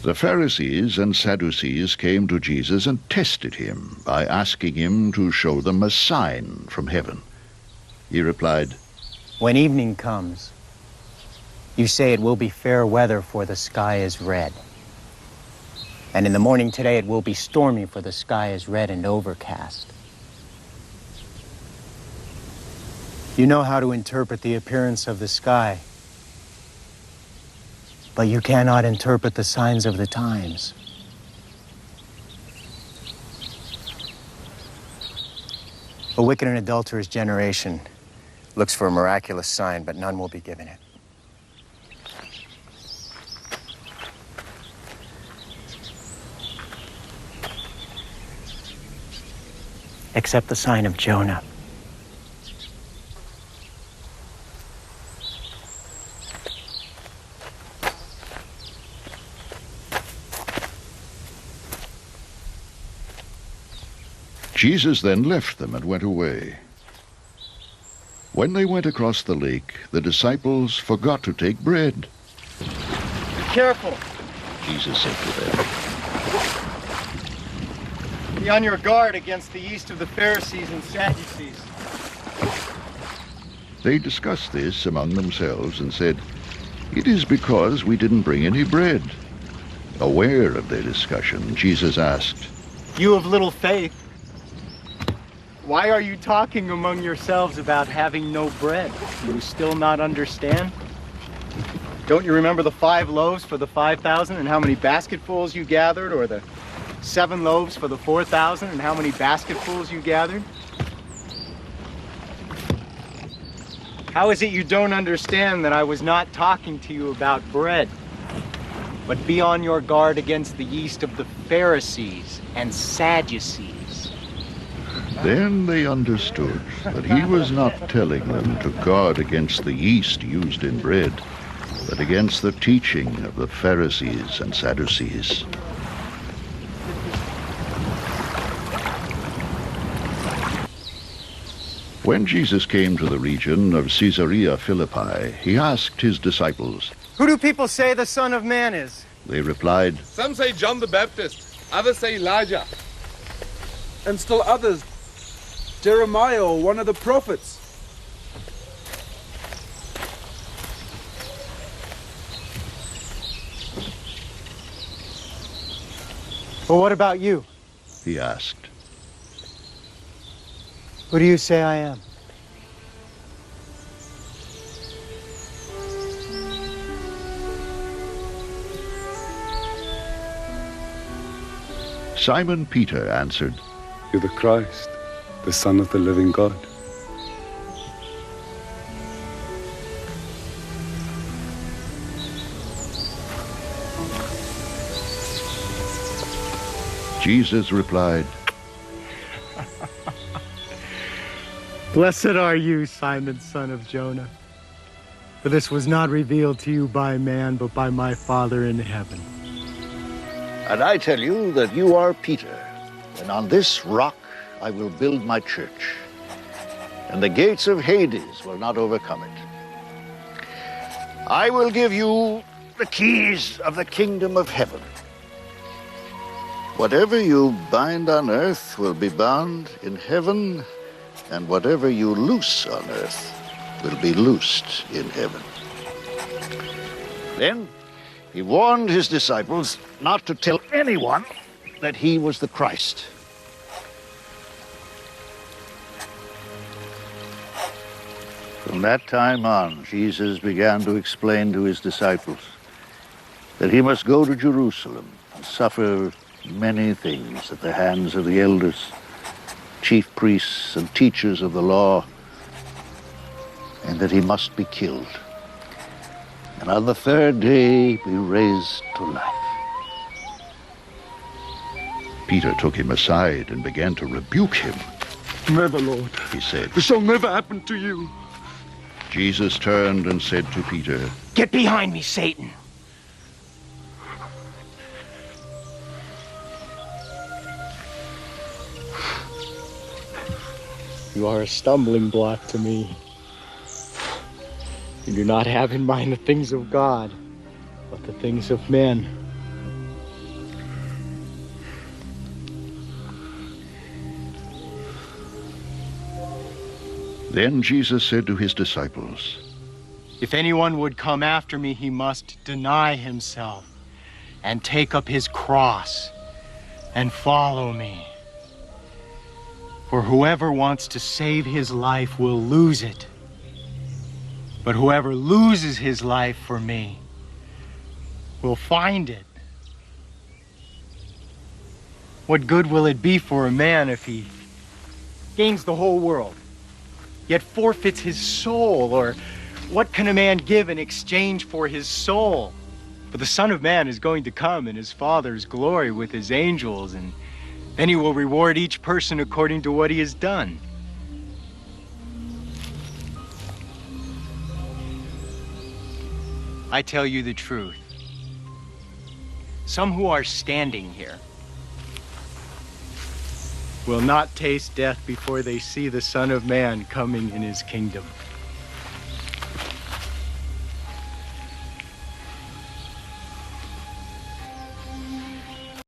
The Pharisees and Sadducees came to Jesus and tested him by asking him to show them a sign from heaven. He replied, "When evening comes, you say it will be fair weather, for the sky is red. And in the morning today it will be stormy, for the sky is red and overcast. You know how to interpret the appearance of the sky, but you cannot interpret the signs of the times. A wicked and adulterous generation looks for a miraculous sign, but none will be given it. Except the sign of Jonah." Jesus then left them and went away. When they went across the lake, the disciples forgot to take bread. "Be careful," Jesus said to them. "Be on your guard against the yeast of the Pharisees and Sadducees." They discussed this among themselves and said, "It is because we didn't bring any bread." Aware of their discussion, Jesus asked, "You of little faith, why are you talking among yourselves about having no bread? Do you still not understand? Don't you remember the 5 loaves for the 5,000 and how many basketfuls you gathered, or the 7 loaves for the 4,000 and how many basketfuls you gathered? How is it you don't understand that I was not talking to you about bread? But be on your guard against the yeast of the Pharisees and Sadducees." Then they understood that he was not telling them to guard against the yeast used in bread, but against the teaching of the Pharisees and Sadducees. When Jesus came to the region of Caesarea Philippi, he asked his disciples, "Who do people say the Son of Man is?" They replied, "Some say John the Baptist, others say Elijah, and still others, Jeremiah or one of the prophets." "Well, what about you? he asked. Who do you say I am?" Simon Peter answered, "You're the Christ, the Son of the living God." Jesus replied, "Blessed are you, Simon, son of Jonah, for this was not revealed to you by man, but by my Father in heaven. And I tell you that you are Peter, and on this rock I will build my church, and the gates of Hades will not overcome it. I will give you the keys of the kingdom of heaven. Whatever you bind on earth will be bound in heaven, and whatever you loose on earth will be loosed in heaven." Then he warned his disciples not to tell anyone that he was the Christ. From that time on, Jesus began to explain to his disciples that he must go to Jerusalem and suffer many things at the hands of the elders, chief priests, and teachers of the law, and that he must be killed, and on the third day be raised to life. Peter took him aside and began to rebuke him. "Never, Lord. He said. This shall never happen to you." Jesus turned and said to Peter, "Get behind me, Satan. You are a stumbling block to me. You do not have in mind the things of God, but the things of men." Then Jesus said to his disciples, If anyone would come after me, he must deny himself and take up his cross and follow me. For whoever wants to save his life will lose it. But whoever loses his life for me will find it. What good will it be for a man if he gains the whole world, yet forfeits his soul? Or what can a man give in exchange for his soul? For the Son of Man is going to come in his Father's glory with his angels, and then he will reward each person according to what he has done. I tell you the truth. Some who are standing here will not taste death before they see the Son of Man coming in his kingdom.